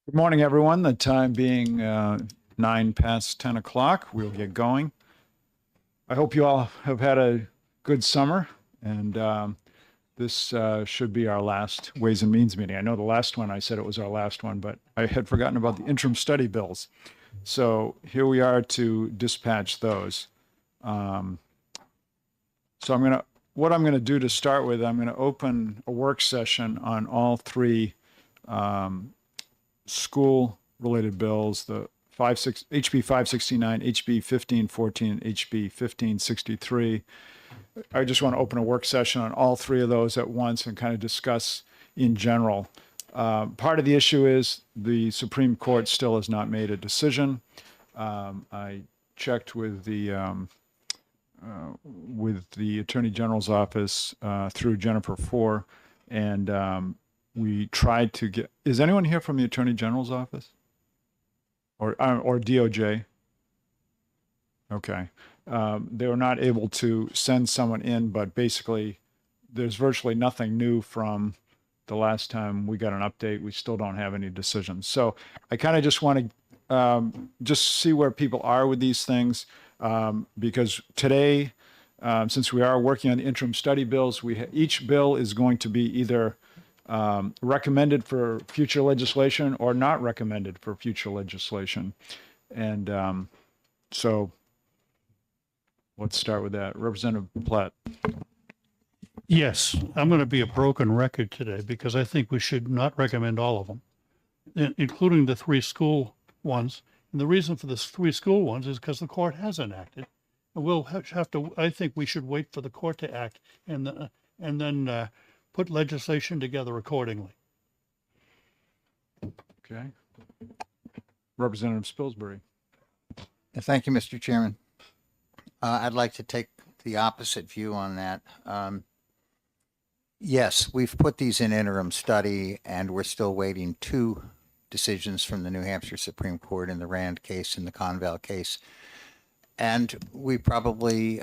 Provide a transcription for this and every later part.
Good morning, everyone. The time being 9 past 10 o'clock, we'll get going. I hope you all have had a good summer, and this should be our last Ways and Means meeting. I know the last one, I said it was our last one, but I had forgotten about the interim study bills. So here we are to dispatch those. So what I'm going to do to start with, I'm going to open a work session on all three school-related bills, the HB 569, HB 1514, and HB 1563. I just want to open a work session on all three of those at once and kind of discuss in general. Part of the issue is the Supreme Court still has not made a decision. I checked with the Attorney General's office through Jennifer Four, and we tried to get. Is anyone here from the Attorney General's office or DOJ? Okay. They were not able to send someone in, but basically, there's virtually nothing new from the last time we got an update. We still don't have any decisions. So I kind of just want to just see where people are with these things, because today, since we are working on the interim study bills, each bill is going to be either recommended for future legislation or not recommended for future legislation. And so let's start with that. Representative Platt. Yes, I'm going to be a broken record today because I think we should not recommend all of them, including the three school ones. And the reason for the three school ones is because the court hasn't acted. And we'll have to, I think we should wait for the court to act and then put legislation together accordingly. Okay. Representative Spilsbury. Thank you, Mr. Chairman. I'd like to take the opposite view on that. Yes, we've put these in interim study, and we're still waiting two decisions from the New Hampshire Supreme Court in the Rand case and the Conval case. And we probably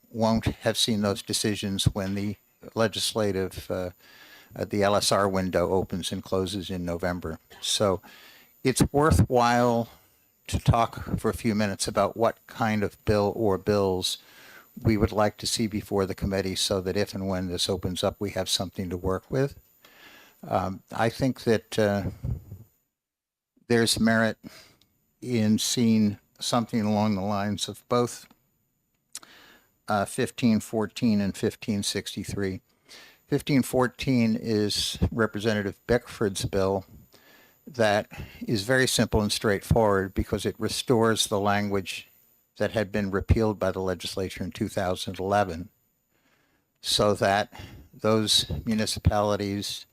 won't have seen those decisions when the legislative, the LSR window opens and closes in November. So it's worthwhile to talk for a few minutes about what kind of bill or bills we would like to see before the committee so that if and when this opens up, we have something to work with. I think that there's merit in seeing something along the lines of both 1514 and 1563. 1514 is Representative Bickford's bill that is very simple and straightforward because it restores the language that had been repealed by the legislature in 2011 so that those municipalities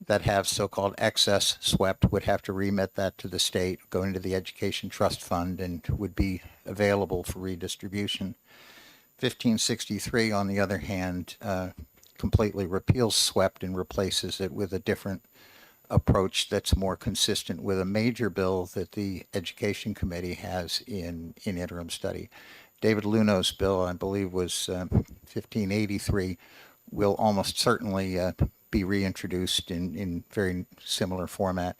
that have so-called excess SWEPT would have to remit that to the state, go into the Education Trust Fund, and would be available for redistribution. 1563, on the other hand, completely repeals SWEPT and replaces it with a different approach that's more consistent with a major bill that the Education Committee has in interim study. David Luno's bill, I believe, was 1583, will almost certainly be reintroduced in very similar format.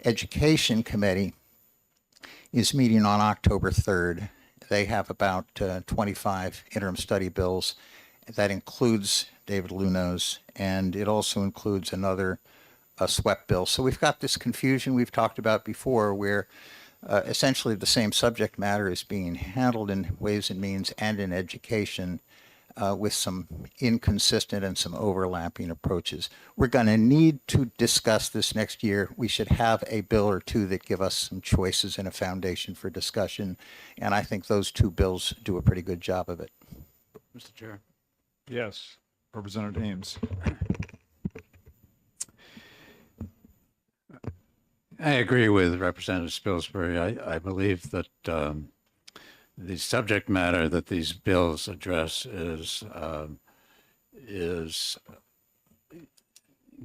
Education Committee is meeting on October 3rd. They have about 25 interim study bills. That includes David Luno's, and it also includes another SWEPT bill. So we've got this confusion we've talked about before where essentially the same subject matter is being handled in Ways and Means and in education with some inconsistent and some overlapping approaches. We're going to need to discuss this next year. We should have a bill or two that give us some choices and a foundation for discussion, and I think those two bills do a pretty good job of it. Mr. Chair. Yes. Representative Ames. I agree with Representative Spilsbury. I believe that the subject matter that these bills address is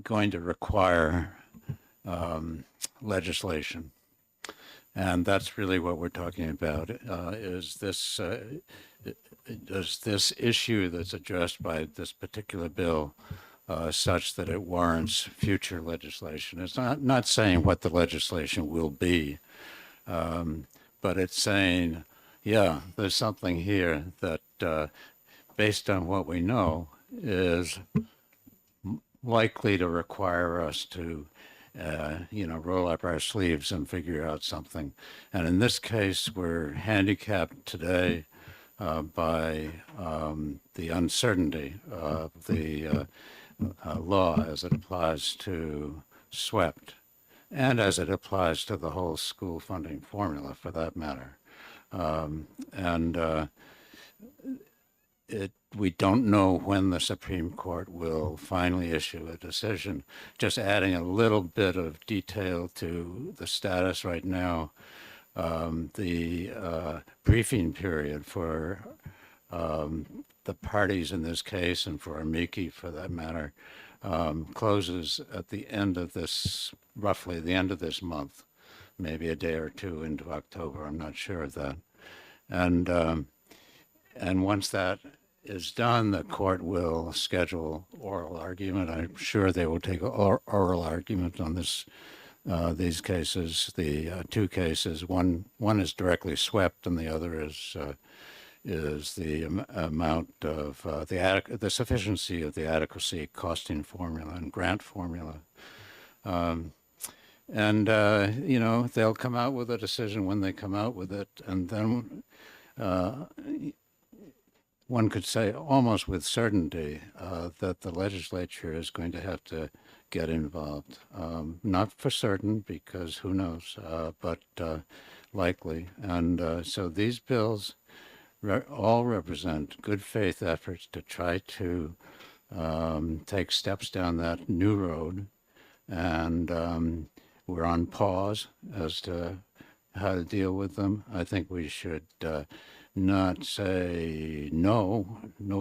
going to require legislation, and that's really what we're talking about. Does this issue that's addressed by this particular bill such that it warrants future legislation. It's not saying what the legislation will be, but it's saying, yeah, there's something here that, based on what we know, is likely to require us to, roll up our sleeves and figure out something. And in this case, we're handicapped today by the uncertainty of the law as it applies to SWEPT and as it applies to the whole school funding formula, for that matter. We don't know when the Supreme Court will finally issue a decision. Just adding a little bit of detail to the status right now, the briefing period for the parties in this case, and for amici for that matter, closes at the end of this, roughly the end of this month, maybe a day or two into October. I'm not sure of that. And once that is done, the court will schedule oral argument. I'm sure they will take oral argument on these cases, the two cases. One is directly SWEPT, and the other is the amount of the sufficiency of the adequacy costing formula and grant formula. They'll come out with a decision when they come out with it, and then one could say almost with certainty that the legislature is going to have to get involved. Not for certain, because who knows, but likely. And so these bills all represent good faith efforts to try to take steps down that new road. And we're on pause as to how to deal with them. I think we should not say no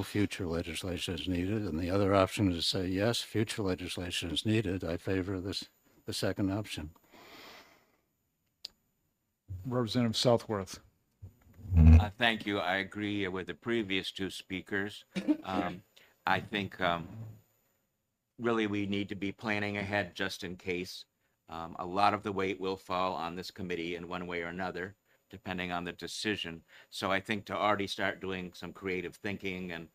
future legislation is needed, and the other option is to say yes, future legislation is needed. I favor the second option. Representative Southworth. Thank you. I agree with the previous two speakers. I think really we need to be planning ahead just in case. A lot of the weight will fall on this committee in one way or another, depending on the decision. So I think to already start doing some creative thinking and,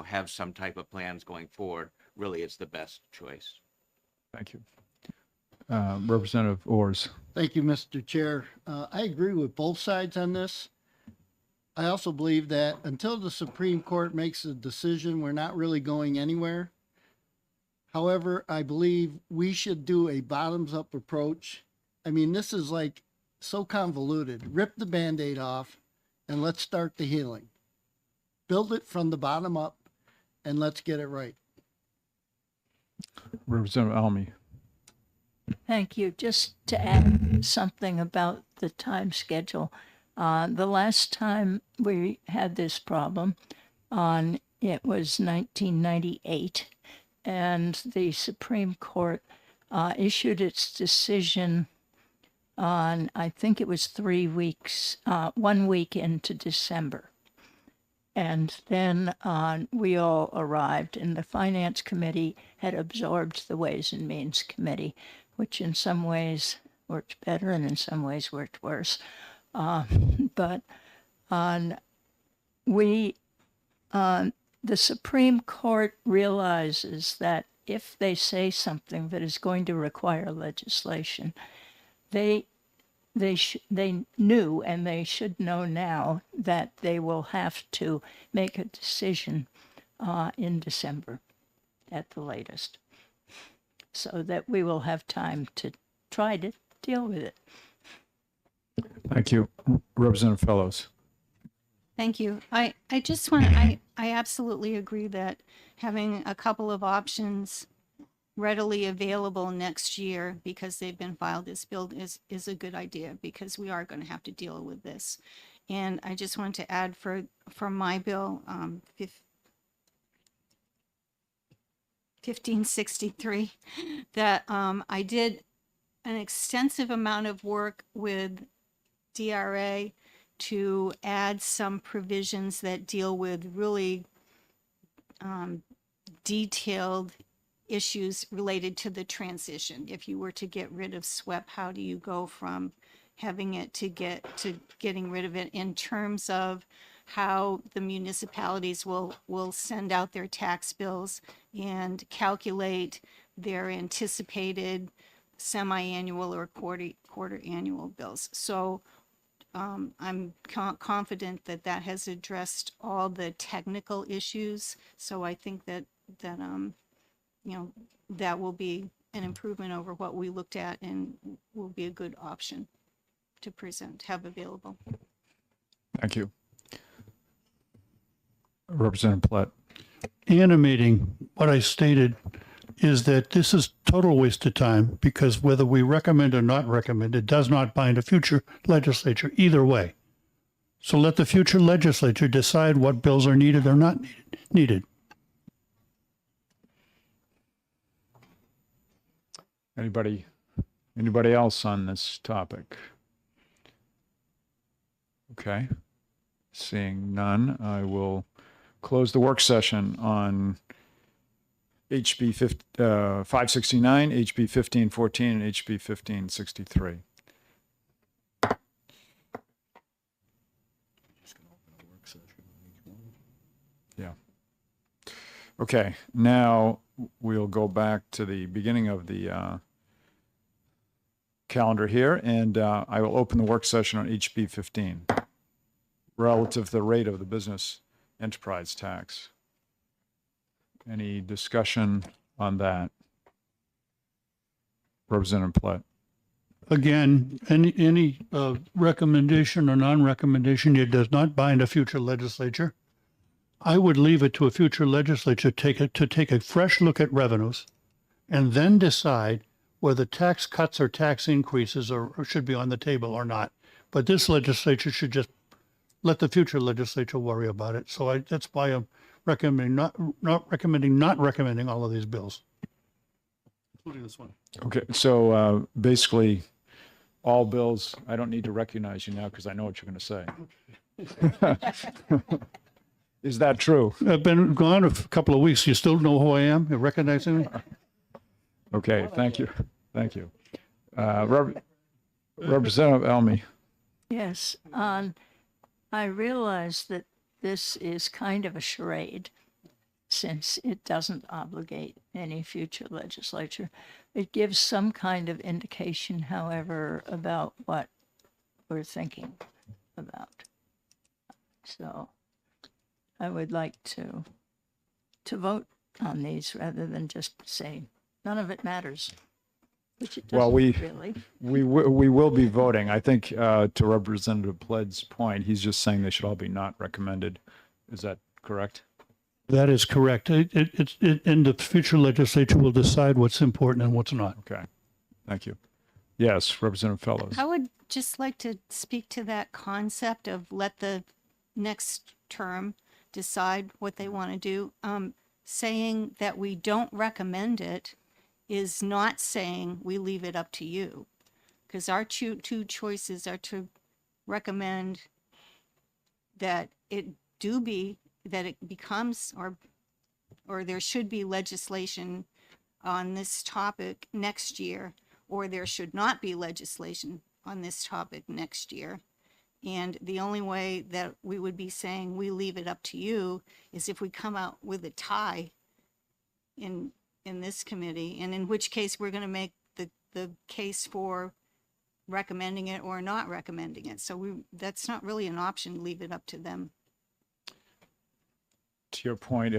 have some type of plans going forward, really is the best choice. Thank you. Representative Ors. Thank you, Mr. Chair. I agree with both sides on this. I also believe that until the Supreme Court makes a decision, we're not really going anywhere. However, I believe we should do a bottoms-up approach. I mean, this is like so convoluted. Rip the Band-Aid off and let's start the healing. Build it from the bottom up and let's get it right. Representative Almy. Thank you. Just to add something about the time schedule. The last time we had this problem, it was 1998, and the Supreme Court issued its decision on, I think it was 3 weeks, 1 week into December. And then we all arrived, and the Finance Committee had absorbed the Ways and Means Committee, which in some ways worked better and in some ways worked worse. But the Supreme Court realizes that if they say something that is going to require legislation, they knew, and they should know now, that they will have to make a decision in December at the latest, so that we will have time to try to deal with it. Thank you. Representative Fellows. Thank you. I just want to, I absolutely agree that having a couple of options readily available next year, because they've been filed as bill, is a good idea, because we are going to have to deal with this. And I just want to add for my bill, 1563, that I did an extensive amount of work with DRA to add some provisions that deal with really detailed issues related to the transition. If you were to get rid of SWEP, how do you go from having it to getting rid of it, in terms of how the municipalities will send out their tax bills and calculate their anticipated semi-annual or quarter annual bills. So I'm confident that that has addressed all the technical issues. So I think that you know, that will be an improvement over what we looked at, and will be a good option to have available. Thank you. Representative Platt. Animating what I stated is that this is total waste of time, because whether we recommend or not recommend, it does not bind a future legislature either way. So let the future legislature decide what bills are needed or not needed. Anybody else on this topic? Okay. Seeing none, I will close the work session on HB 569, HB 1514, and HB 1563. Yeah. Okay, now we'll go back to the beginning of the calendar here, and I will open the work session on HB 15 relative to the rate of the business enterprise tax. Any discussion on that? Representative Platt. Again, any recommendation or non-recommendation, it does not bind a future legislature. I would leave it to a future legislature to take a fresh look at revenues and then decide whether tax cuts or tax increases or should be on the table or not. But this legislature should just let the future legislature worry about it. So that's why I'm recommending not recommending all of these bills, including this one. Okay, so basically, all bills, I don't need to recognize you now because I know what you're going to say. Is that true? I've been gone a couple of weeks. You still know who I am? You recognizing me? Okay, thank you. Thank you. Representative Elmy. Yes, I realize that this is kind of a charade, since it doesn't obligate any future legislature. It gives some kind of indication, however, about what we're thinking about. So I would like to vote on these rather than just say none of it matters, which it doesn't Well, really. we will be voting. I think to Representative Platt's point, he's just saying they should all be not recommended. Is that correct? That is correct. And the future legislature will decide what's important and what's not. Okay, thank you. Yes, Representative Fellows. I would just like to speak to that concept of let the next term decide what they want to do. Saying that we don't recommend it is not saying we leave it up to you, because our two choices are to recommend that it becomes or there should be legislation on this topic next year, or there should not be legislation on this topic next year. And the only way that we would be saying we leave it up to you is if we come out with a tie in this committee, and in which case we're going to make the case for recommending it or not recommending it. So that's not really an option. Leave it up to them. To your point,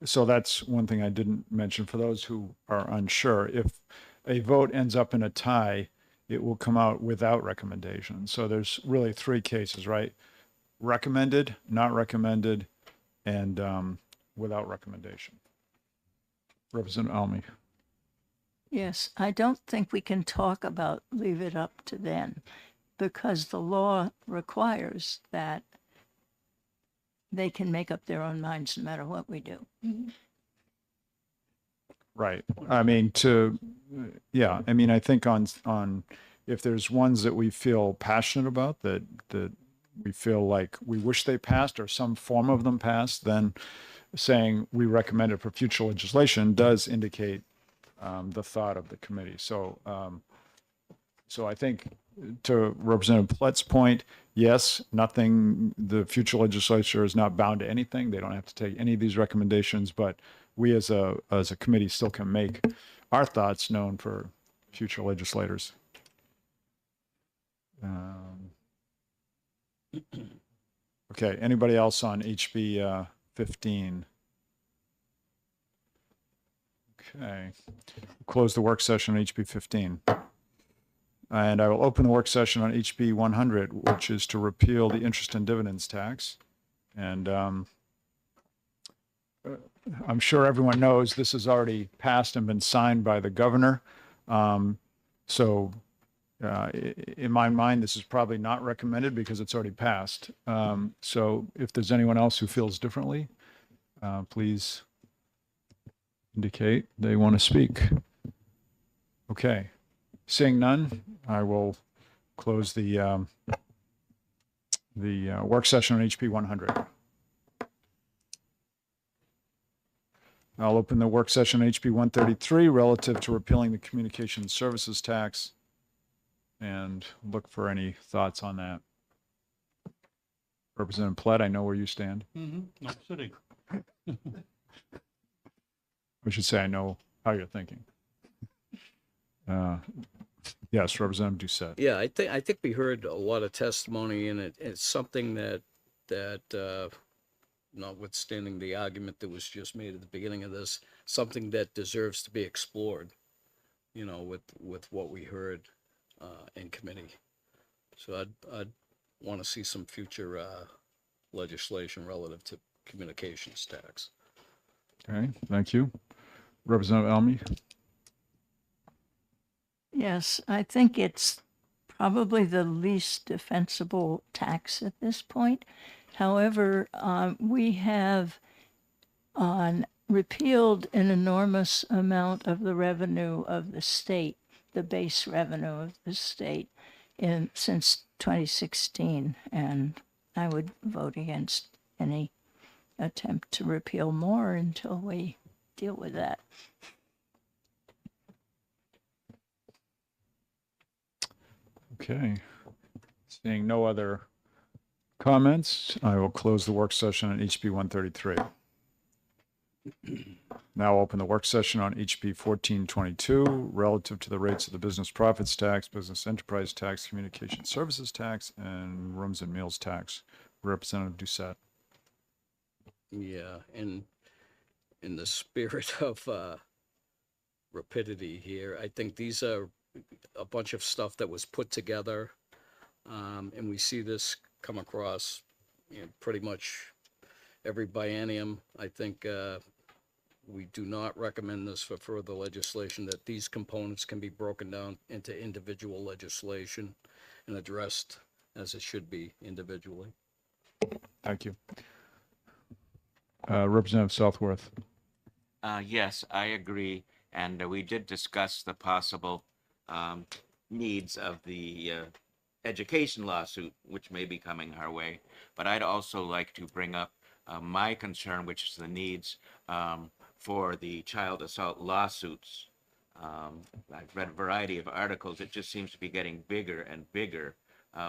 so that's one thing I didn't mention for those who are unsure. If a vote ends up in a tie, it will come out without recommendation. So there's really three cases, right? Recommended, not recommended, and without recommendation. Representative Elmy. Yes, I don't think we can talk about leave it up to them, because the law requires that they can make up their own minds no matter what we do. Right. I mean, I think on if there's ones that we feel passionate about, that we feel like we wish they passed or some form of them passed, then saying we recommend it for future legislation does indicate the thought of the committee. So, so I think to Representative Plett's point, yes, nothing, the future legislature is not bound to anything. They don't have to take any of these recommendations, but we as a committee still can make our thoughts known for future legislators. Okay, anybody else on HB 15? Okay, close the work session on HB 15. And I will open the work session on HB 100, which is to repeal the interest and dividends tax. And I'm sure everyone knows this has already passed and been signed by the governor. So in my mind, this is probably not recommended because it's already passed. So if there's anyone else who feels differently, please indicate they want to speak. Okay. Seeing none, I will close the work session on HB 100. I'll open the work session on HB 133 relative to repealing the communication services tax and look for any thoughts on that. Representative Plett, I know where you stand. Mm-hmm. I'm sitting. I should say I know how you're thinking. Yes, Representative Doucette. Yeah, I think we heard a lot of testimony, and it's something that notwithstanding the argument that was just made at the beginning of this, something that deserves to be explored, you know, with what we heard in committee. So I'd want to see some future legislation relative to communications tax. Okay, thank you. Representative Elmy. Yes, I think it's probably the least defensible tax at this point. However, we have repealed an enormous amount of the revenue of the state, the base revenue of the state, since 2016, and I would vote against any attempt to repeal more until we deal with that. Okay. Seeing no other comments, I will close the work session on HB 133. Now I'll open the work session on HB 1422 relative to the rates of the business profits tax, business enterprise tax, communication services tax, and rooms and meals tax. Representative Doucette. Yeah, and in the spirit of rapidity here, I think these are a bunch of stuff that was put together, and we see this come across, you know, pretty much every biennium. I think we do not recommend this for further legislation, that these components can be broken down into individual legislation and addressed as it should be individually. Thank you. Representative Southworth. Yes, I agree. And we did discuss the possible needs of the education lawsuit, which may be coming our way. But I'd also like to bring up my concern, which is the needs for the child assault lawsuits. I've read a variety of articles. It just seems to be getting bigger and bigger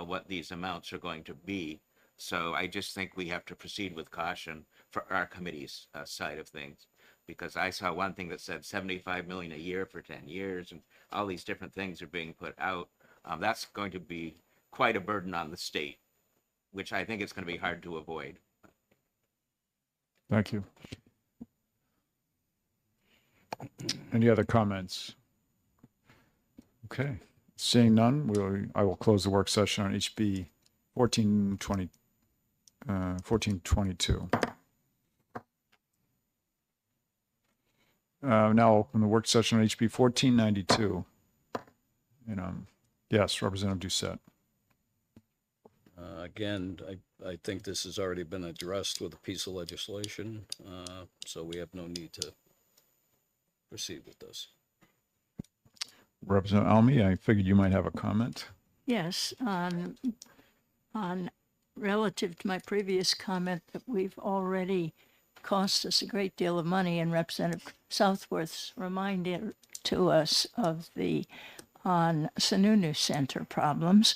what these amounts are going to be. So I just think we have to proceed with caution for our committee's side of things, because I saw one thing that said 75 million a year for 10 years, and all these different things are being put out. That's going to be quite a burden on the state, which I think it's going to be hard to avoid. Thank you. Any other comments? Okay, seeing none, I will close the work session on HB 1422. Now open the work session on HB 1492. And yes, Representative Doucette. Again, I think this has already been addressed with a piece of legislation, so we have no need to proceed with this. Representative Almy, I figured you might have a comment. Yes, on relative to my previous comment that we've already cost us a great deal of money, and Representative Southworth's reminded to us of the Sununu Center problems.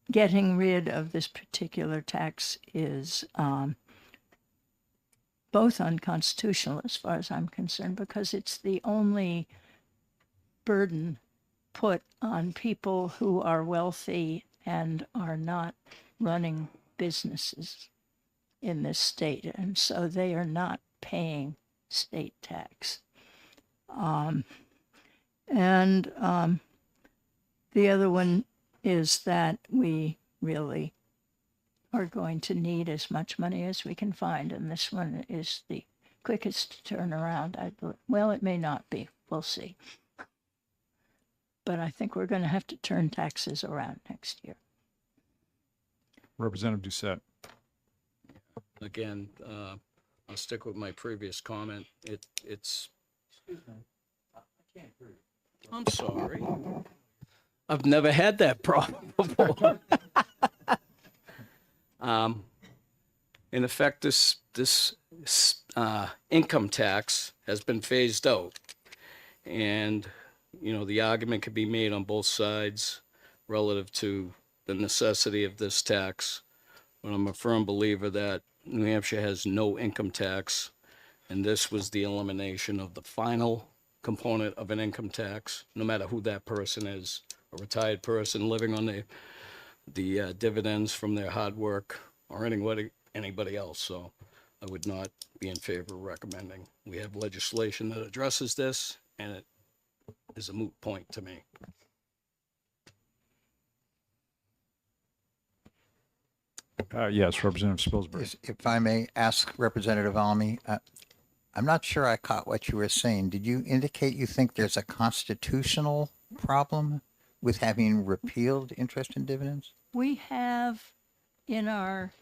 Getting rid of this particular tax is both unconstitutional as far as I'm concerned, because it's the only burden put on people who are wealthy and are not running businesses in this state, and so they are not paying state tax. The other one is that we really are going to need as much money as we can find, and this one is the quickest to turn around. Well, it may not be. We'll see. But I think we're going to have to turn taxes around next year. Representative Doucette. Again, I'll stick with my previous comment. It's. I'm sorry. I've never had that problem before. In effect, this income tax has been phased out, and the argument could be made on both sides relative to the necessity of this tax. But I'm a firm believer that New Hampshire has no income tax, and this was the elimination of the final component of an income tax, no matter who that person is, a retired person living on the dividends from their hard work, or anybody else. So I would not be in favor of recommending. We have legislation that addresses this, and it is a moot point to me. Yes, Representative Spilsbury. If I may ask Representative Almy, I'm not sure I caught what you were saying. Did you indicate you think there's a constitutional problem with having repealed interest in dividends? We have in our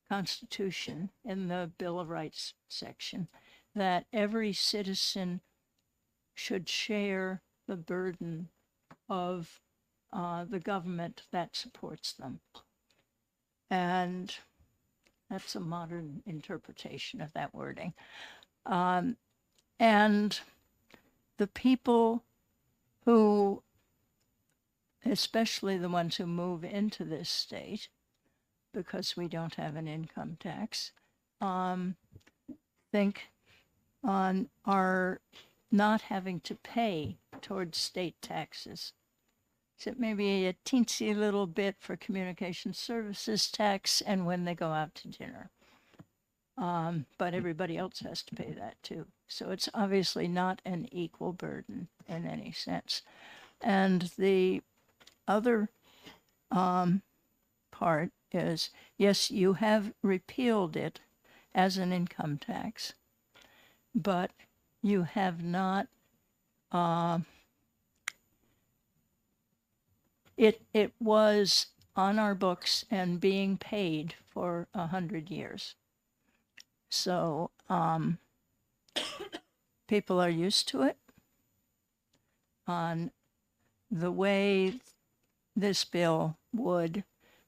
Constitution, in the Bill of Rights section, that every citizen should share the burden of the government that supports them. And that's a modern interpretation of that wording. And the people who, especially the ones who move into this state, because we don't have an income tax, think on our not having to pay towards state taxes. Except maybe a teensy little bit for communication services tax and when they go out to dinner. But everybody else has to pay that too. So it's obviously not an equal burden in any sense. And the other part is, yes, you have repealed it as an income tax, but you have not, it was on our books and being paid for 100 years. So people are used to it. On the way this bill would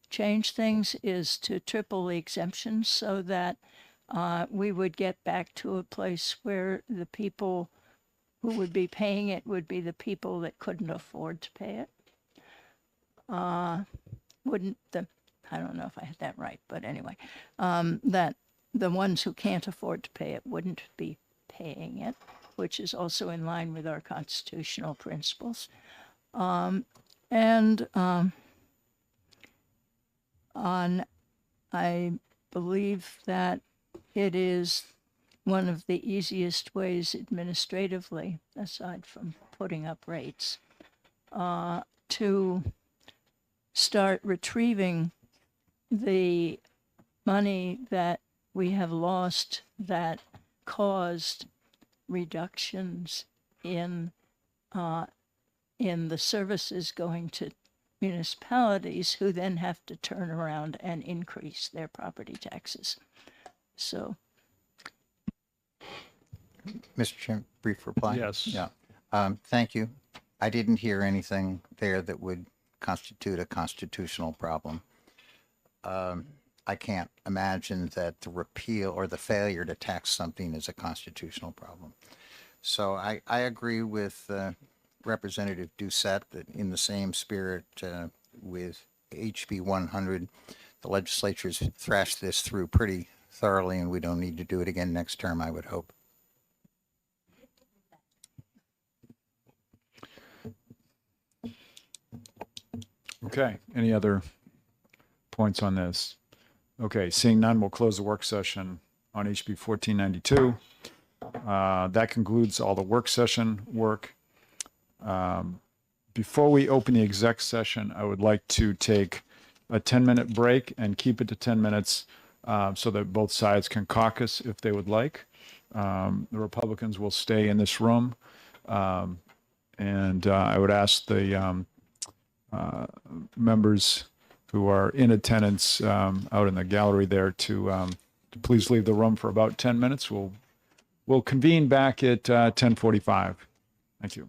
change things is to triple the exemptions so that we would get back to a place where the people who would be paying it would be the people that couldn't afford to pay it. I don't know if I had that right, but anyway, that the ones who can't afford to pay it wouldn't be paying it, which is also in line with our constitutional principles. I believe that it is one of the easiest ways administratively, aside from putting up rates, to start retrieving the money that we have lost that caused reductions in the services going to municipalities, who then have to turn around and increase their property taxes. So, Mr. Chairman, brief reply? Yes. Yeah. Thank you. I didn't hear anything there that would constitute a constitutional problem. I can't imagine that the repeal or the failure to tax something is a constitutional problem. So I agree with Representative Doucette that in the same spirit with HB 100, the legislature's thrashed this through pretty thoroughly, and we don't need to do it again next term, I would hope. Okay, any other points on this? Okay, seeing none, we'll close the work session on HB 1492. That concludes all the work session work. Before we open the exec session, I would like to take a 10-minute break and keep it to 10 minutes so that both sides can caucus if they would like. The Republicans will stay in this room. And I would ask the members who are in attendance out in the gallery there to please leave the room for about 10 minutes. We'll convene back at 10:45. Thank you.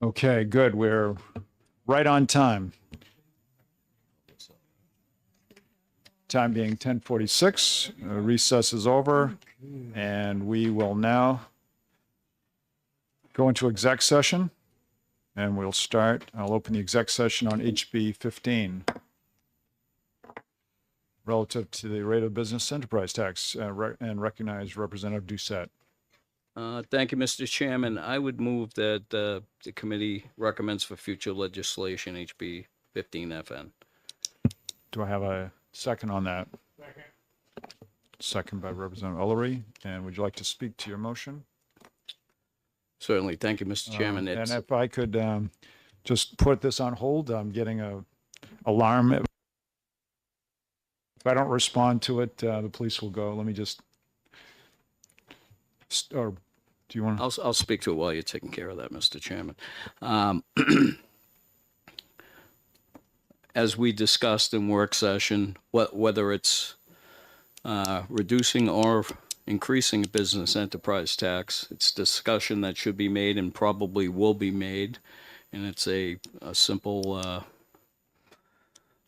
Okay, good. We're right on time. Time being 10:46, recess is over, and we will now go into exec session, and we'll start. I'll open the exec session on HB 15 relative to the rate of business enterprise tax, and recognize Representative Doucette. Thank you, Mr. Chairman. I would move that the committee recommends for future legislation HB 15FN. Do I have a second on that? Second by Representative Ullery. And would you like to speak to your motion? Certainly. Thank you, Mr. Chairman. And It's, if I could just put this on hold, I'm getting a alarm. If I don't respond to it, the police will go. Let me just, or do you want to? I'll speak to it while you're taking care of that, Mr. Chairman. As we discussed in work session, whether it's reducing or increasing business enterprise tax, it's discussion that should be made and probably will be made. And it's a simple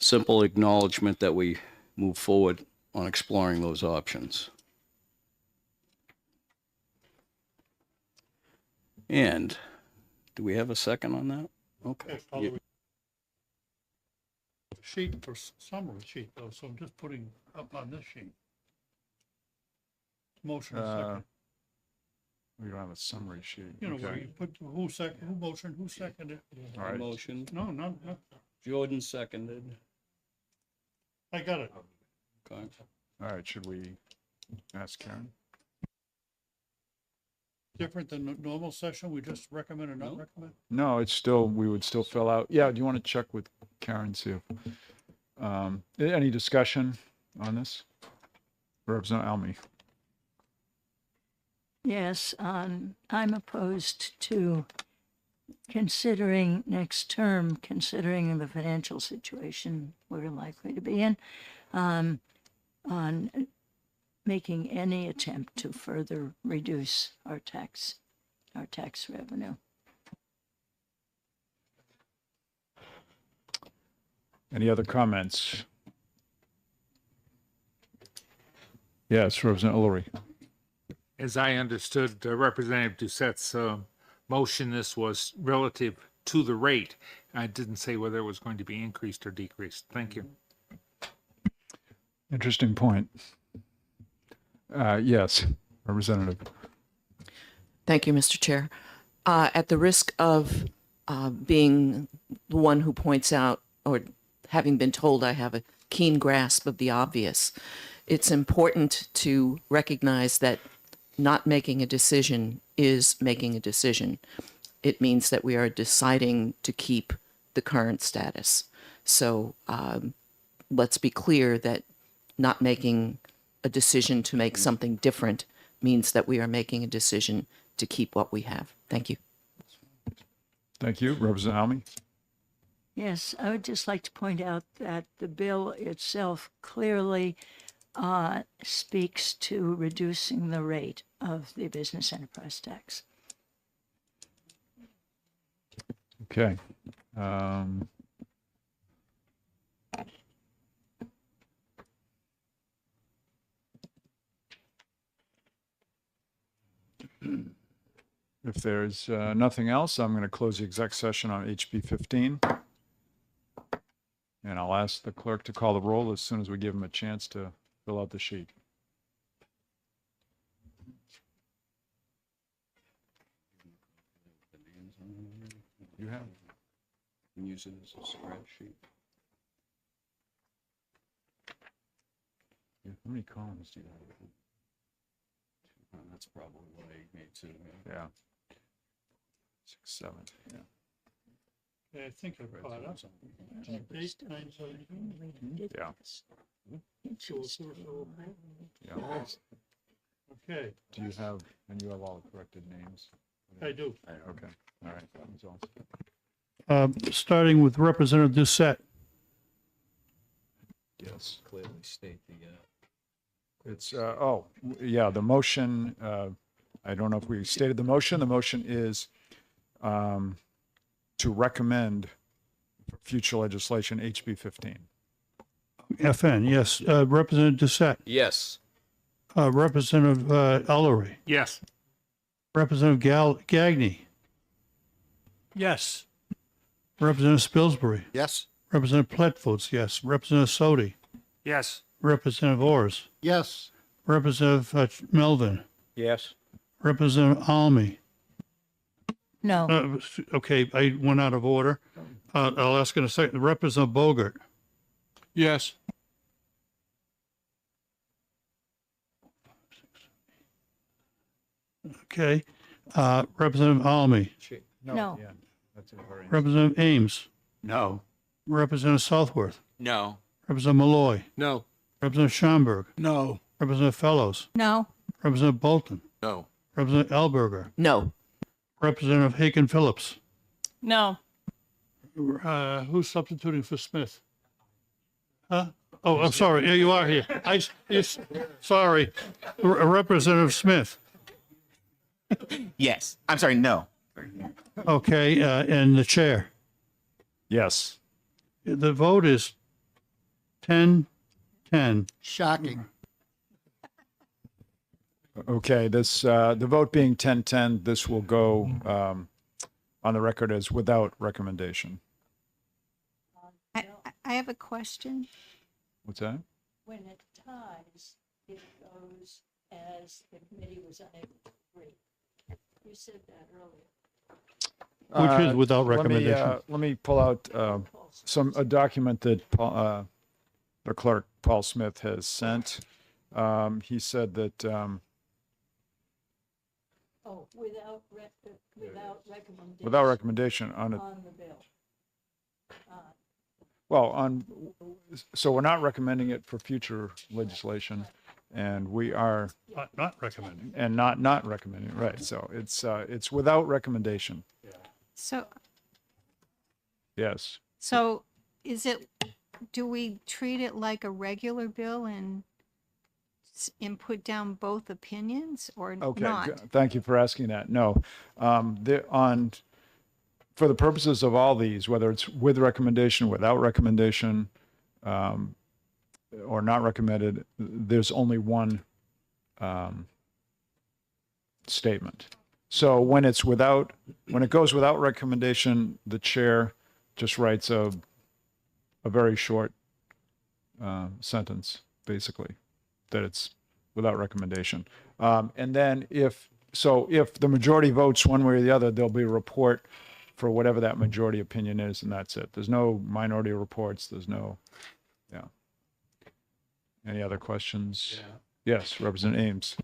acknowledgement that we move forward on exploring those options. And do we have a second on that? Okay. Yeah. Sheet for summary sheet though, so I'm just putting up on this sheet. Motion second. We don't have a summary sheet. You know, where Okay. you put who motioned, who seconded? All right. Motion. No, not, Jordan seconded. I got it. Okay. All right. Should we ask Karen? Different than the normal session, we just recommend or not No. recommend? No, it's still, we would still fill out. Yeah. Do you want to check with Karen, see if, any discussion on this? Representative Almy. Yes, I'm opposed to considering next term, considering the financial situation we're likely to be in, on making any attempt to further reduce our tax revenue. Any other comments? Yes, Representative Ullery. As I understood Representative Doucette's motion, this was relative to the rate. I didn't say whether it was going to be increased or decreased. Thank you. Interesting point. Yes, Representative. Thank you, Mr. Chair. At the risk of being the one who points out, or having been told I have a keen grasp of the obvious, it's important to recognize that not making a decision is making a decision. It means that we are deciding to keep the current status. So let's be clear that not making a decision to make something different means that we are making a decision to keep what we have. Thank you. Thank you. Representative Almy. Yes, I would just like to point out that the bill itself clearly speaks to reducing the rate of the business enterprise tax. Okay. If there's nothing else, I'm going to close the exec session on HB 15. And I'll ask the clerk to call the roll as soon as we give him a chance to fill out the sheet. You have? Use it as a spreadsheet. Yeah, how many columns do you have? That's probably what I made too. Yeah. 6, 7. Yeah. Okay, I think I've caught up. Date 9/17. Yeah. Yeah. Okay, Do you have, and you have all the corrected names? I do. Okay. All right. That was all. Starting with Representative Doucette. Yes. Clearly state the. It's, yeah, the motion, I don't know if we stated the motion. The motion is to recommend for future legislation HB 15. FN, yes. Representative Doucette, Yes. Representative Ellery, Yes. Representative Gagny, Yes. Representative Spilsbury, Yes? Representative Platt votes yes. Representative Sodi, Yes. Representative Ors, Yes. Representative Melvin, Yes. Representative Almy. No, Okay, I went out of order. I'll ask in a second. Representative Bogart, Yes. okay. Representative Almy, no, Yeah, that's a very. Representative Ames, No. Representative Southworth, No. Representative Malloy, No. Representative Schomburg, No. Representative Fellows, No. Representative Bolton, No. Representative Elberger, No. Representative Haken Phillips. No. Who's substituting for Smith? Huh? Oh, I'm sorry. Yeah, you are here. Sorry. Representative Smith. Yes. I'm sorry, no. Okay, and the chair. Yes. The vote is 10-10. Shocking. Okay, this, the vote being 10-10, this will go on the record as without recommendation. I have a question. What's that? when it ties, it goes as the committee was unable to agree. You said that earlier. Which is without recommendation. Let me pull out a document that the clerk, Paul Smith, has sent. He said that, Oh, without recommendation. without recommendation on it, On the bill. well, so we're not recommending it for future legislation, and we are, Not recommending. and not recommending, it, right, so it's without recommendation, So, yes. so is it, do we treat it like a regular bill and put down both opinions or Okay, not? thank you for asking that. No, for the purposes of all these, whether it's with recommendation, without recommendation, or not recommended, there's only one statement. So when it goes without recommendation, the chair just writes a very short sentence, basically, that it's without recommendation. And then if the majority votes one way or the other, there'll be a report for whatever that majority opinion is, and that's it. There's no minority reports. There's no, yeah. Any other questions? Yes, Representative Ames.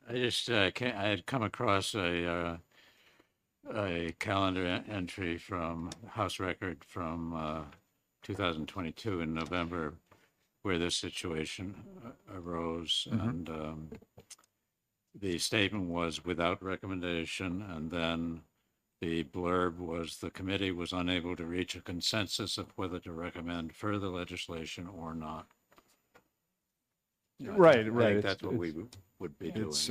I just I had come across a calendar entry from House Record from 2022 in November, where this situation arose, and the statement was without recommendation, and then the blurb was the committee was unable to reach a consensus of whether to recommend further legislation or not. Right, I right. think that's what we would be doing. It's,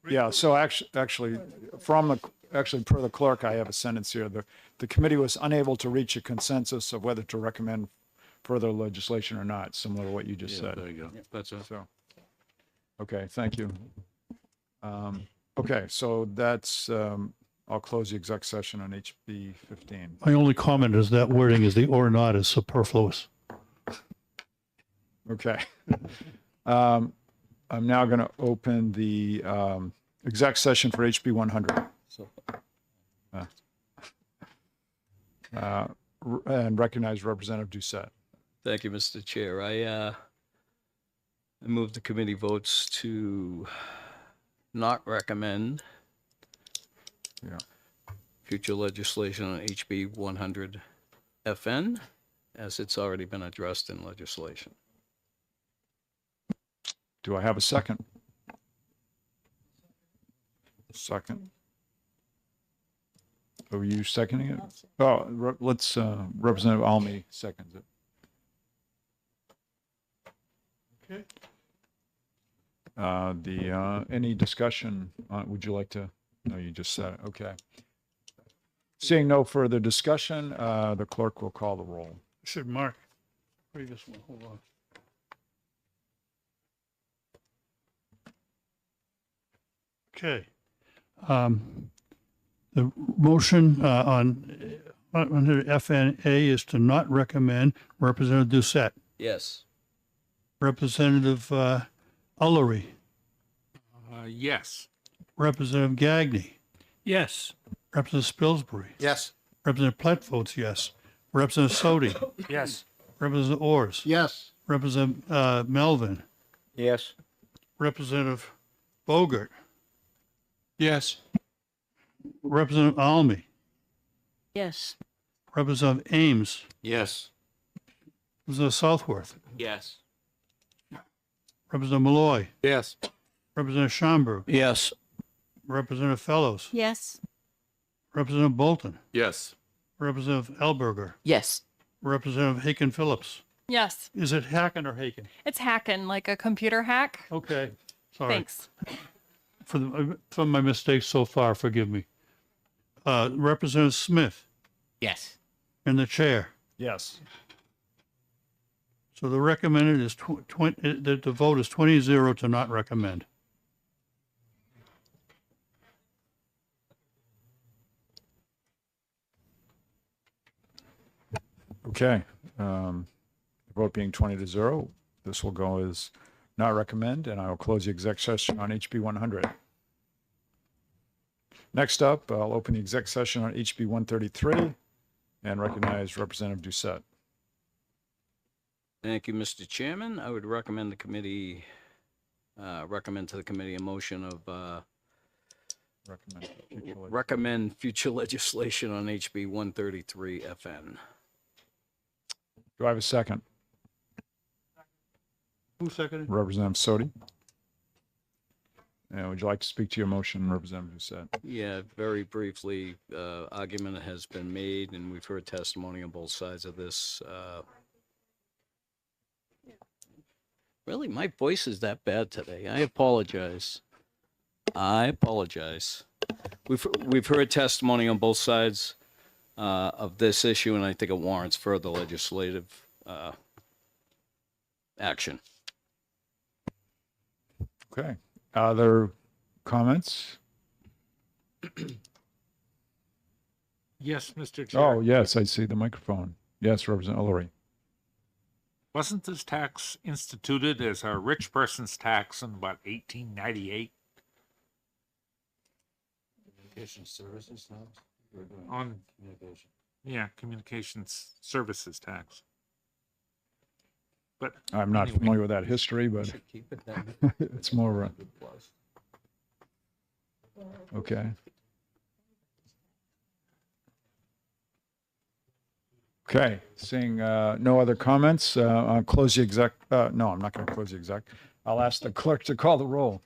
yeah, so actually, per the clerk, I have a sentence here. The committee was unable to reach a consensus of whether to recommend further legislation or not, similar to what you just Yeah, said. there you go. That's it. So, okay, thank you. Okay, so that's, I'll close the exec session on HB 15. My only comment is that wording is the or not is superfluous. Okay. I'm now going to open the exec session for HB 100. And recognize Representative Doucette. Thank you, Mr. Chair. I move the committee votes to not recommend Yeah. future legislation on HB 100 FN, as it's already been addressed in legislation. Do I have a second? Second. Are you seconding it? Oh, let's, Representative Almy seconds it. Okay. Any discussion? Would you like to? No, you just said it. Okay. Seeing no further discussion, the clerk will call the roll. Should mark previous one. Hold on. Okay. The motion under FNA is to not recommend Representative Doucette. Yes. Representative Ullery. Yes. Representative Gagny. Yes. Representative Spilsbury. Yes. Representative Platt votes yes. Representative Sodi. Yes. Representative Ors. Yes. Representative Melvin. Yes. Representative Bogert. Yes. Representative Almy. Yes. Representative Ames. Yes. Representative Southworth. Yes. Representative Malloy. Yes. Representative Schomburg. Yes. Representative Fellows. Yes. Representative Bolton. Yes. Representative Elberger. Yes. Representative Haken Phillips. Yes, Is it Hacken or Haken? it's hacking like a computer hack. Okay. Sorry. Thanks. For my mistakes so far, forgive me. Representative Smith Yes. and the chair. Yes. So the recommended is the vote is 20-0 to not recommend. Okay. The vote being 20-0, this will go as not recommend, and I will close the exec session on HB 100. Next up, I'll open the exec session on HB 133 and recognize Representative Doucette. Thank you, Mr. Chairman. I would recommend the committee, recommend to the committee a motion of, recommend future legislation on HB 133 FN. Do I have a second? Who seconded? Representative Sodi. And would you like to speak to your motion, Representative Doucette? Yeah, very briefly, argument has been made and we've heard testimony on both sides of this. Really, my voice is that bad today. I apologize. I apologize. We've heard testimony on both sides of this issue, and I think it warrants further legislative action. Okay. Other comments? Yes, Mr. Chair. Oh, yes, I see the microphone. Yes, Representative Ullery. Wasn't this tax instituted as a rich person's tax in about 1898? Communication services tax? On, Communication. yeah, communications services tax. But I'm not Anyway. familiar with that history, but Should keep it then. it's more, okay. Okay, seeing no other comments, I'll close the exec, no, I'm not going to close the exec. I'll ask the clerk to call the roll.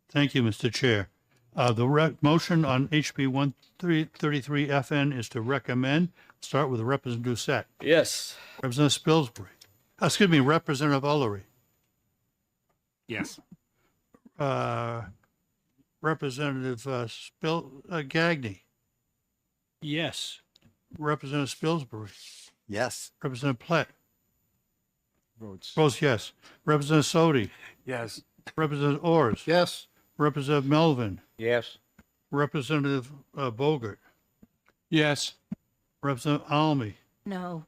Thank you, Mr. Chair. The motion on HB 133 FN is to recommend. Start with Representative Doucette. Yes. Representative Spilsbury. Excuse me, Representative Ullery. yes. Representative Gagny. Yes. Representative Spilsbury. Yes. Representative Platt. Votes. Votes yes. Representative Sodi. Yes. Representative Ors. Yes. Representative Melvin. Yes. Representative Bogert. Yes. Representative Almy. No.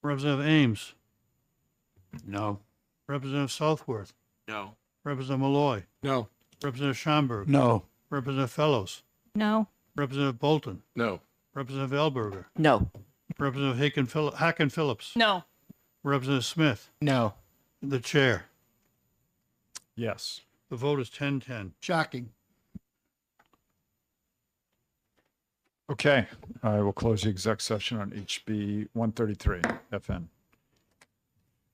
Representative Ames. No. Representative Southworth. No. Representative Malloy. No. Representative Schomburg. No. Representative Fellows. No. Representative Bolton. No. Representative Elberger. No. Representative Hacken Phillips. No. Representative Smith. No. The chair. Yes. The vote is 10-10. Shocking. Okay, I will close the exec session on HB 133 FN.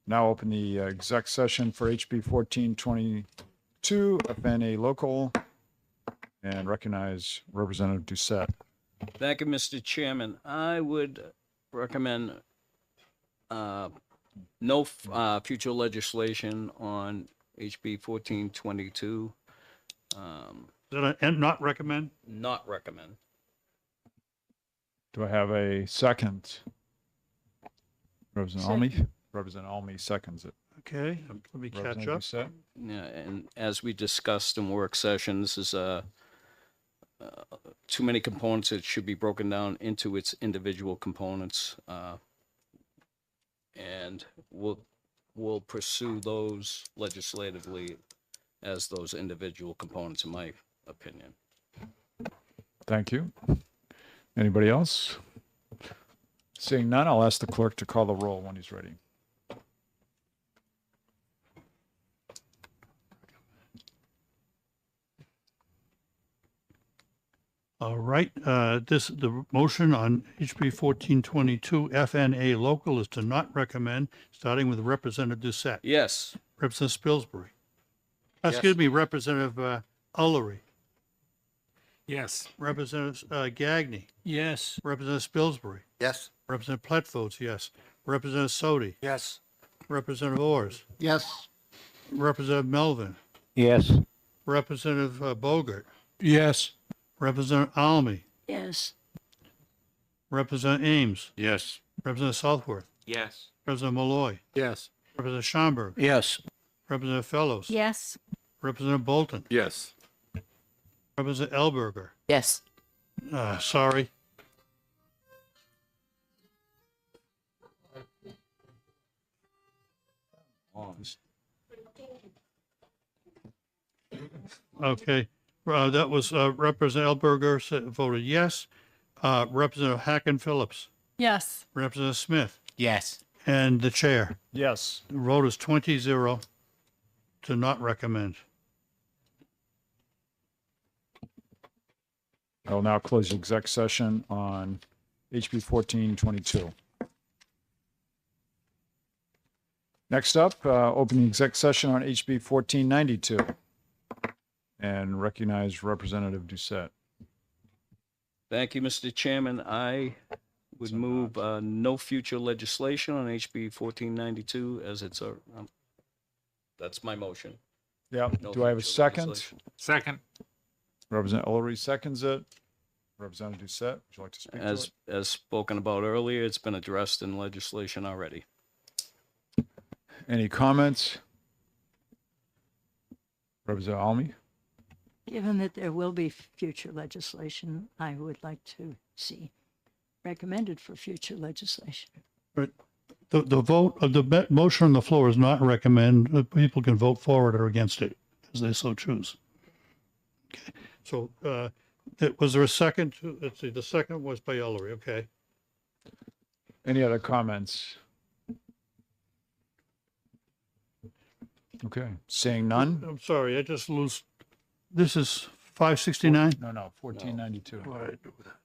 Now open the exec session for HB 1422 FNA local and recognize Representative Doucette. Thank you, Mr. Chairman. I would recommend no future legislation on HB 1422. Did I not recommend? Not recommend. Do I have a second? Representative Almy? Representative Almy seconds it. Okay, let me catch Representative up. Doucette? Yeah, and as we discussed in work session, this is too many components. It should be broken down into its individual components. And we'll pursue those legislatively as those individual components, in my opinion. Thank you. Anybody else? Seeing none, I'll ask the clerk to call the roll when he's ready. All right, the motion on HB 1422 FNA local is to not recommend, starting with Representative Doucette. Yes. Representative Spilsbury. Excuse me, Representative Ullery. Yes. Representative Gagny. Yes. Representative Spilsbury. Yes. Representative Platt votes yes. Representative Sodi. Yes. Representative Ors. Yes. Representative Melvin. Yes. Representative Bogart. Yes. Representative Almy. Yes. Representative Ames. Yes. Representative Southworth. Yes. President Malloy. Yes. Representative Schomburg. Yes. Representative Fellows. Yes. Representative Bolton. Yes. Representative Elberger. Yes. Sorry. Okay, that was Representative Elberger voted yes. Representative Hacken Phillips, Yes. Representative Smith, Yes. and the chair. Yes. The vote is 20-0 to not recommend. I will now close the exec session on HB 1422. Next up, open the exec session on HB 1492 and recognize Representative Doucette. Thank you, Mr. Chairman. I would move no future legislation on HB 1492 as it's a, that's my motion. Yeah. No Do I have a future second? legislation. Second. Representative Ullery seconds it. Representative Doucette, would you like to speak to it? As spoken about earlier, it's been addressed in legislation already. Any comments? Representative Almy? Given that there will be future legislation, I would like to see recommended for future legislation. But the vote of the motion on the floor is not recommend. People can vote for it or against it as they so choose. Okay. So was there a second? Let's see. The second was by Ellery. Okay. Any other comments? Okay, seeing none? I'm sorry. I just lose. This is 569. No, 1492. What did I do with that?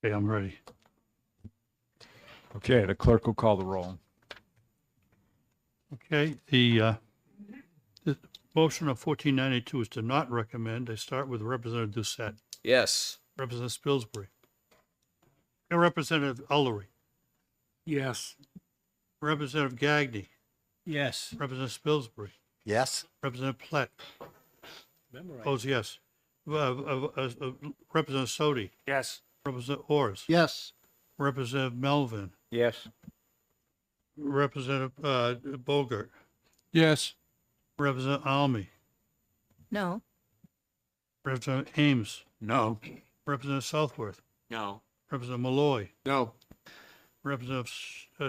Okay, I'm ready. Okay, the clerk will call the roll. Okay, the motion of 1492 is to not recommend. I start with Representative Doucette, Yes. Representative Spilsbury, Representative Ullery, Yes. Representative Gagny, Yes. Representative Spilsbury, Yes. Representative Platt. Votes yes. Representative Sodi, Yes. Representative Ors, Yes. Representative Melvin, Yes. Representative Bogart, Yes. Representative Almy, No. Representative Ames, No. Representative Southworth, No. Representative Malloy, No. Representative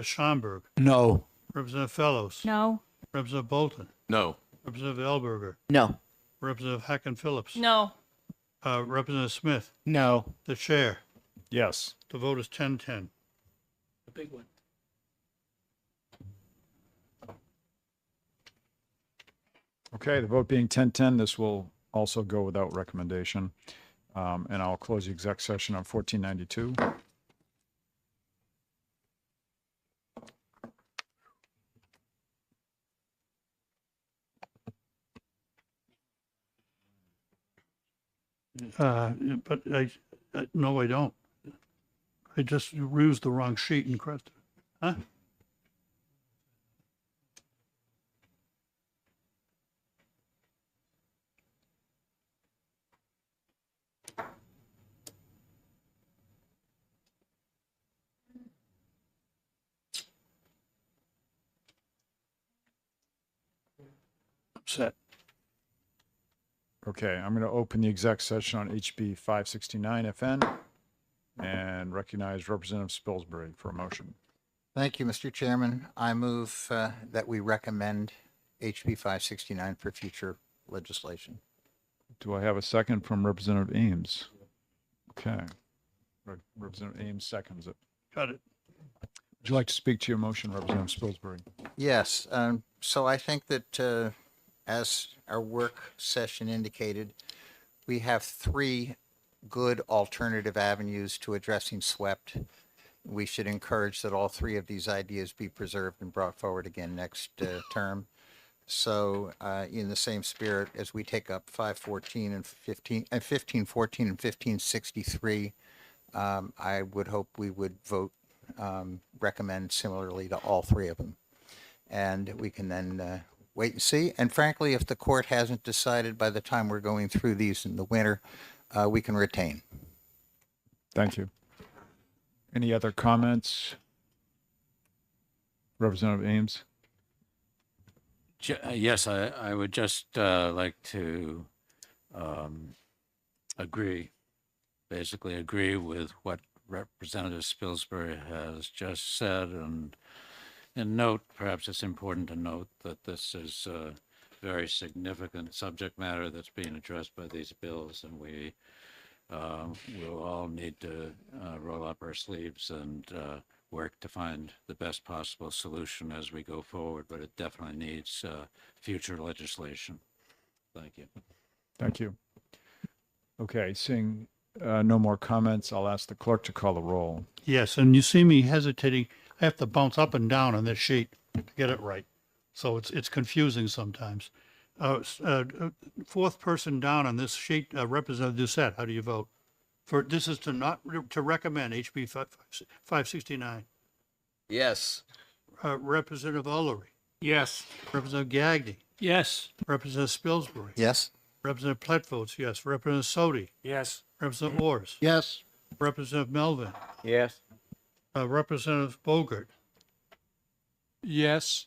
Schomburg, No. Representative Fellows, No. Representative Bolton, No. Representative Elberger, No. Representative Hacken Phillips, No. Representative Smith, No. the chair. Yes. The vote is 10-10. The big one. Okay, the vote being 10-10, this will also go without recommendation. And I'll close the exec session on 1492. But no, I don't. I just used the wrong sheet and crushed it. Huh? Upset. Okay, I'm going to open the exec session on HB 569 FN and recognize Representative Spilsbury for a motion. Thank you, Mr. Chairman. I move that we recommend HB 569 for future legislation. Do I have a second from Representative Ames? Okay. Representative Ames seconds it. Got it. Would you like to speak to your motion, Representative Spilsbury? Yes, so I think that as our work session indicated, we have three good alternative avenues to addressing SWEPT. We should encourage that all three of these ideas be preserved and brought forward again next term. So in the same spirit as we take up 514 and 1514 and 1563, I would hope we would vote recommend similarly to all three of them. And we can then wait and see. And frankly, if the court hasn't decided by the time we're going through these in the winter, we can retain. Thank you. Any other comments? Representative Ames? Yes, I would just like to basically agree with what Representative Spilsbury has just said, and note, perhaps it's important to note that this is a very significant subject matter that's being addressed by these bills, and we will all need to roll up our sleeves and work to find the best possible solution as we go forward, but it definitely needs future legislation. Thank you. Thank you. Okay, seeing no more comments, I'll ask the clerk to call the roll. Yes, and you see me hesitating. I have to bounce up and down on this sheet to get it right. So it's confusing sometimes. Fourth person down on this sheet, Representative Doucette, how do you vote? This is to recommend HB 569. Yes. Representative Ullery, Yes. Representative Gagny, Yes. Representative Spilsbury, Yes? Representative Platt votes yes. Representative Sodi, Yes. Representative Ors, Yes. Representative Melvin, Yes. Representative Bogart, Yes.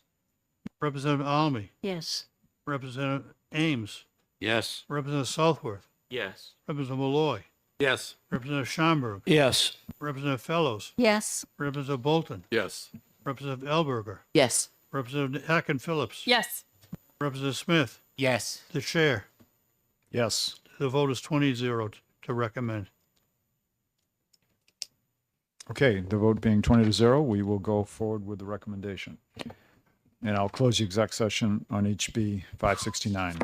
Representative Almy, Yes. Representative Ames, Yes. Representative Southworth, Yes. Representative Malloy, Yes. Representative Schomburg, Yes. Representative Fellows, Yes. Representative Bolton, Yes. Representative Elberger, Yes. Representative Hacken Phillips, Yes. Representative Smith, Yes. the chair. Yes. The vote is 20-0 to recommend. Okay, the vote being 20-0, we will go forward with the recommendation. And I'll close the exec session on HB 569.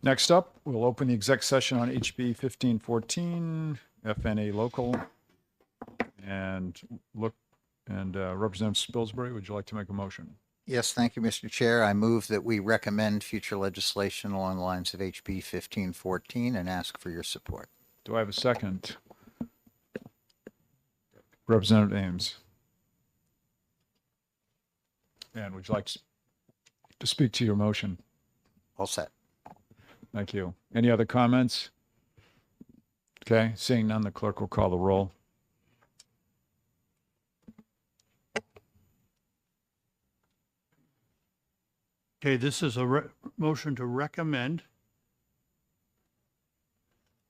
Next up, we'll open the exec session on HB 1514, FNA local. And Representative Spilsbury, would you like to make a motion? Yes, thank you, Mr. Chair. I move that we recommend future legislation along the lines of HB 1514 and ask for your support. Do I have a second? Representative Ames. And would you like to speak to your motion? All set. Thank you. Any other comments? Okay, seeing none, the clerk will call the roll. Okay, this is a motion to recommend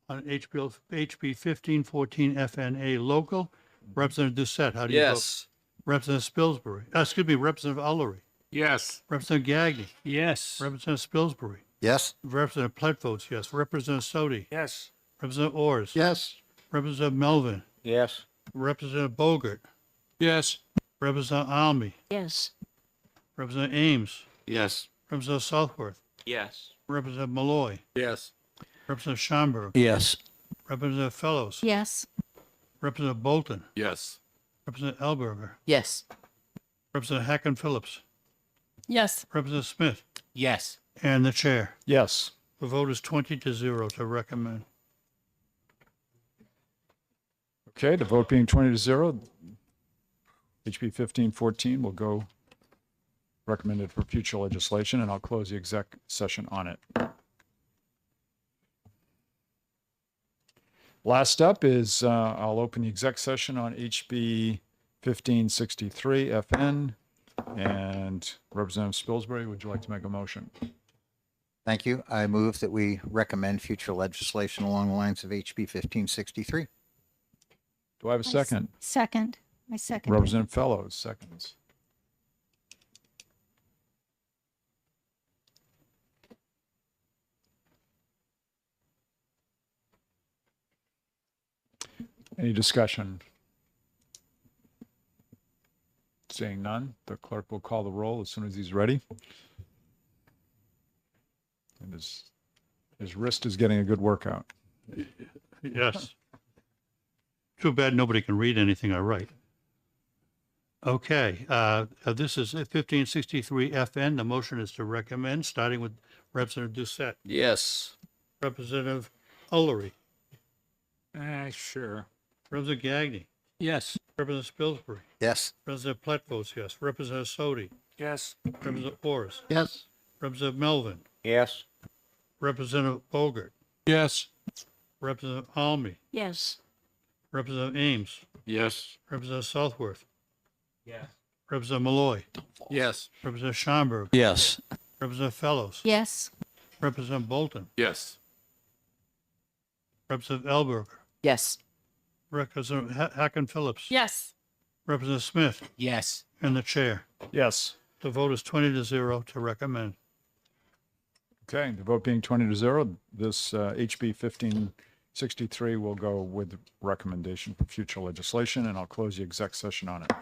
on HB 1514 FNA local. Representative Doucette, how do you vote? Yes. Representative Spilsbury, excuse me, Representative Ullery, Yes. Representative Gagny, Yes. Representative Spilsbury, Yes? Representative Platt votes yes, Representative Sodi, Yes. Representative Ors, Yes. Representative Melvin, Yes. Representative Bogert, Yes. Representative Almy, Yes. Representative Ames, Yes. Representative Southworth, Yes. Representative Malloy, Yes. Representative Schomburg, Yes. Representative Fellows, Yes. Representative Bolton, Yes. Representative Elberger, Yes. Representative Hacken Phillips, Yes. Representative Smith, Yes. and the chair. Yes. The vote is 20-0 to recommend. Okay, the vote being 20-0, HB 1514 will go recommended for future legislation, and I'll close the exec session on it. Last up is I'll open the exec session on HB 1563 FN. And Representative Spilsbury, would you like to make a motion? Thank you. I move that we recommend future legislation along the lines of HB 1563. Do I have a second? Second. I second. Representative Fellows, seconds. Any discussion? Seeing none, the clerk will call the roll as soon as he's ready. And his wrist is getting a good workout. Yes. Too bad nobody can read anything I write. Okay, this is 1563 FN. The motion is to recommend, starting with Representative Doucette, Yes. Representative Ullery, Sure. Representative Gagny, Yes. Representative Spilsbury, Yes? Representative Platt votes yes, Representative Sodi, Yes. Representative Ors, Yes. Representative Melvin, Yes. Representative Bogert, Yes. Representative Almy, Yes. Representative Ames, Yes. Representative Southworth, Yes. Representative Malloy, Yes. Representative Schomburg, Yes. Representative Fellows, Yes. Representative Bolton, Yes. Representative Elberger, Yes. Representative Hacken Phillips, Yes. Representative Smith, Yes. and the chair. Yes. The vote is 20-0 to recommend. Okay, the vote being 20-0, this HB 1563 will go with recommendation for future legislation, and I'll close the exec session on it.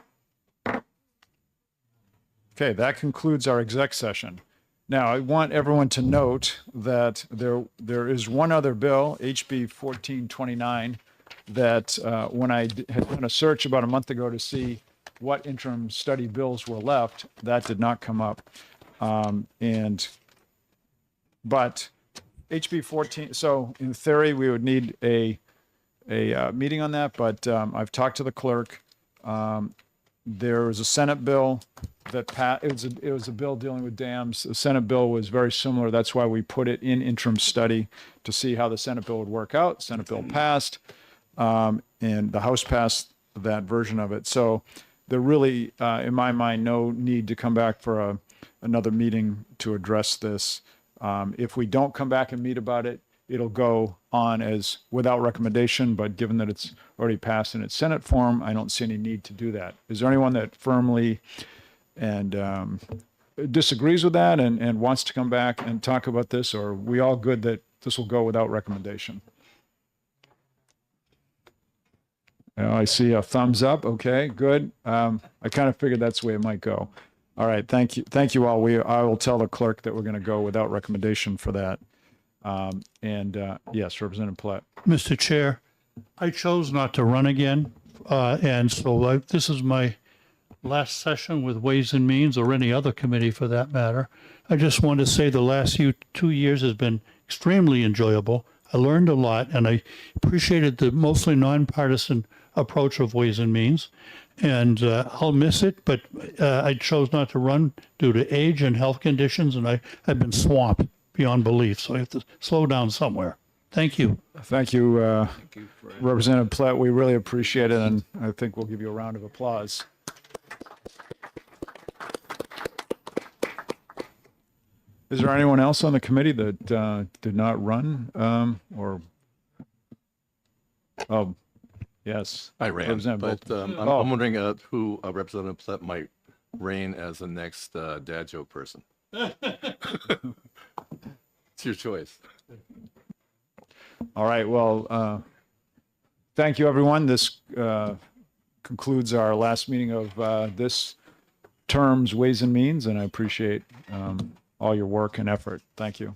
Okay, that concludes our exec session. Now, I want everyone to note that there is one other bill, HB 1429, that when I had done a search about a month ago to see what interim study bills were left, that did not come up. But HB 14, so in theory, we would need a meeting on that, but I've talked to the clerk. There was a Senate bill that it was a bill dealing with dams. The Senate bill was very similar. That's why we put it in interim study to see how the Senate bill would work out. Senate bill passed, and the House passed that version of it. So there really, in my mind, no need to come back for another meeting to address this. If we don't come back and meet about it, it'll go on as without recommendation, but given that it's already passed in its Senate form, I don't see any need to do that. Is there anyone that firmly and disagrees with that and wants to come back and talk about this, or are we all good that this will go without recommendation? I see a thumbs up. Okay, good. I kind of figured that's the way it might go. All right, thank you. Thank you all. I will tell the clerk that we're going to go without recommendation for that. Yes, Representative Platt. Mr. Chair, I chose not to run again, and so this is my last session with Ways and Means, or any other committee for that matter. I just want to say the last 2 years has been extremely enjoyable. I learned a lot, and I appreciated the mostly nonpartisan approach of Ways and Means. And I'll miss it, but I chose not to run due to age and health conditions, and I've been swamped beyond belief, so I have to slow down somewhere. Thank you. Thank you, Representative Platt. We really appreciate it, and I think we'll give you a round of applause. Is there anyone else on the committee that did not run or? Oh, yes. I ran, Representative but I'm wondering who Representative Platt might reign as the next dad joke person. It's your choice. All right. Well, thank you, everyone. This concludes our last meeting of this term's Ways and Means, and I appreciate all your work and effort. Thank you.